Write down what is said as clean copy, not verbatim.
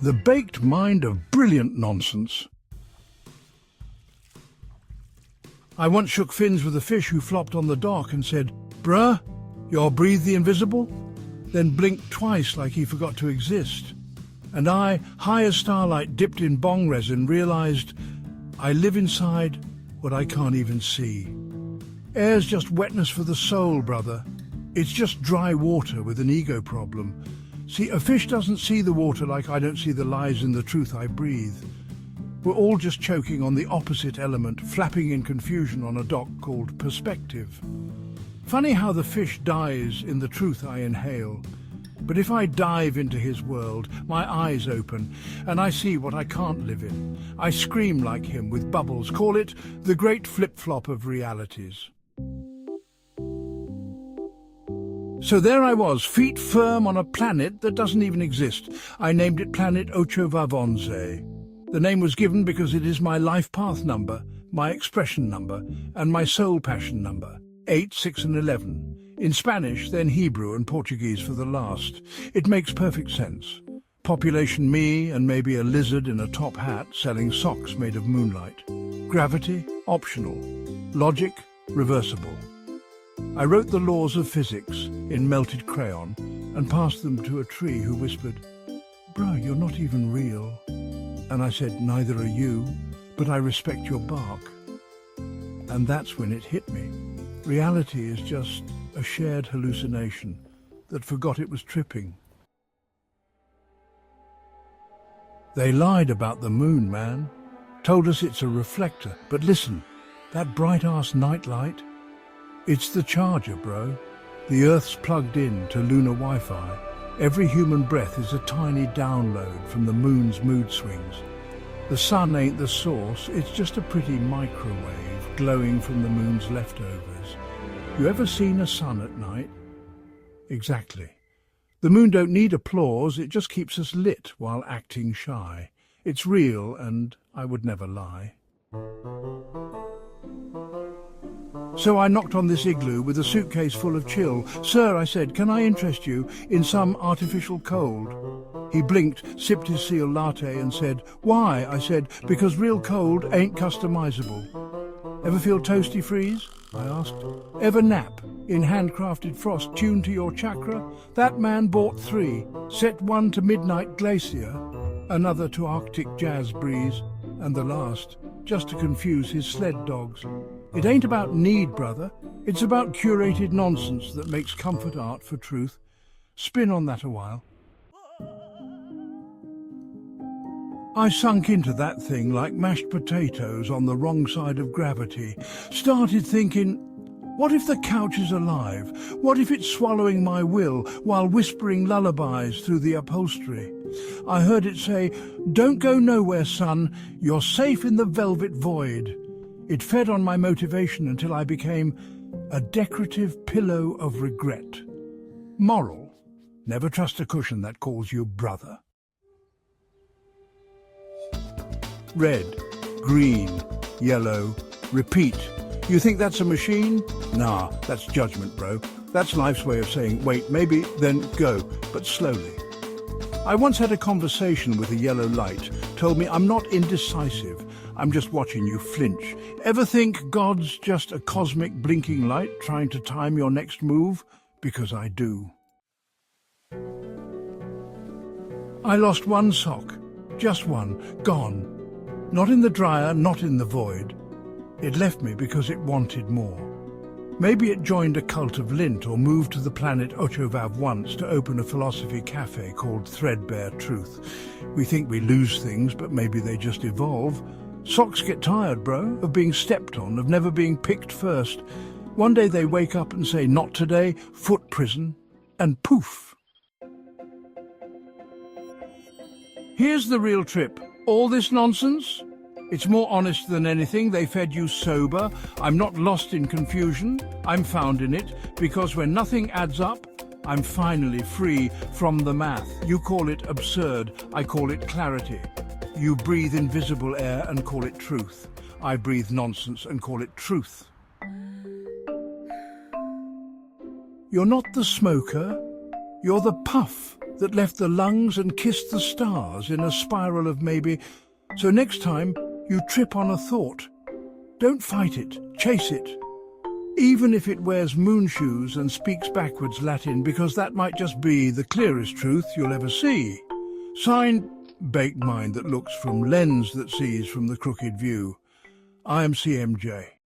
The baked mind of brilliant nonsense. I once shook fins with a fish who flopped on the dock and said, "Bruh, you'll breathe the invisible?" Then blinked twice like he forgot to exist. And I, high as starlight dipped in bong resin, realized I live inside what I can't even see. Air's just wetness for the soul, brother. It's just dry water with an ego problem. See, a fish doesn't see the water like I don't see the lies in the truth I breathe. We're all just choking on the opposite element, flapping in confusion on a dock called perspective. Funny how the fish dies in the truth I inhale. But if I dive into his world, my eyes open, and I see what I can't live in. I scream like him with bubbles, call it the great flip-flop of realities. So there I was, feet firm on a planet that doesn't even exist. I named it Planet 811. The name was given because it is my life path number, my expression number, and my soul passion number, 8, 6, and 11. In Spanish, then Hebrew and Portuguese for the last. It makes perfect sense. Population me and maybe a lizard in a top hat selling socks made of moonlight. Gravity, optional. Logic, reversible. I wrote the laws of physics in melted crayon and passed them to a tree who whispered, "Bro, you're not even real." And I said, "Neither are you, but I respect your bark." And that's when it hit me. Reality is just a shared hallucination that forgot it was tripping. They lied about the moon, man. Told us it's a reflector. But listen, that bright-ass nightlight, it's the charger, bro. The Earth's plugged in to lunar Wi-Fi. Every human breath is a tiny download from the moon's mood swings. The sun ain't the source, it's just a pretty microwave glowing from the moon's leftovers. You ever seen a sun at night? Exactly. The moon don't need applause, it just keeps us lit while acting shy. It's real, and I would never lie. So I knocked on this igloo with a suitcase full of chill. "Sir," I said, "can I interest you in some artificial cold?" He blinked, sipped his seal latte and said, "Why?" I said, "Because real cold ain't customizable." "Ever feel toasty freeze?" I asked. "Ever nap in handcrafted frost tuned to your chakra?" That man bought 3, set one to midnight glacier, another to Arctic jazz breeze, and the last just to confuse his sled dogs. It ain't about need, brother. It's about curated nonsense that makes comfort art for truth. Spin on that a while. I sunk into that thing like mashed potatoes on the wrong side of gravity. Started thinking, what if the couch is alive? What if it's swallowing my will while whispering lullabies through the upholstery? I heard it say, "Don't go nowhere, son. You're safe in the velvet void." It fed on my motivation until I became a decorative pillow of regret. Moral: never trust a cushion that calls you brother. Red, green, yellow, repeat. You think that's a machine? Nah, that's judgment, bro. That's life's way of saying, wait, maybe, then go, but slowly. I once had a conversation with a yellow light, told me I'm not indecisive, I'm just watching you flinch. Ever think God's just a cosmic blinking light trying to time your next move? Because I do. I lost one sock, just one, gone. Not in the dryer, not in the void. It left me because it wanted more. Maybe it joined a cult of lint or moved to the planet Ochovav once to open a philosophy cafe called Threadbare Truth. We think we lose things, but maybe they just evolve. Socks get tired, bro, of being stepped on, of never being picked first. One day they wake up and say, not today, foot prison, and poof. Here's the real trip. All this nonsense? It's more honest than anything. They fed you sober. I'm not lost in confusion. I'm found in it, because when nothing adds up, I'm finally free from the math. You call it absurd, I call it clarity. You breathe invisible air and call it truth. I breathe nonsense and call it truth. You're not the smoker. You're the puff that left the lungs and kissed the stars in a spiral of maybe. So next time you trip on a thought, don't fight it, chase it. Even if it wears moon shoes and speaks backwards Latin, because that might just be the clearest truth you'll ever see. Signed, Baked Mind that looks from lens that sees from the crooked view. I am CMJ.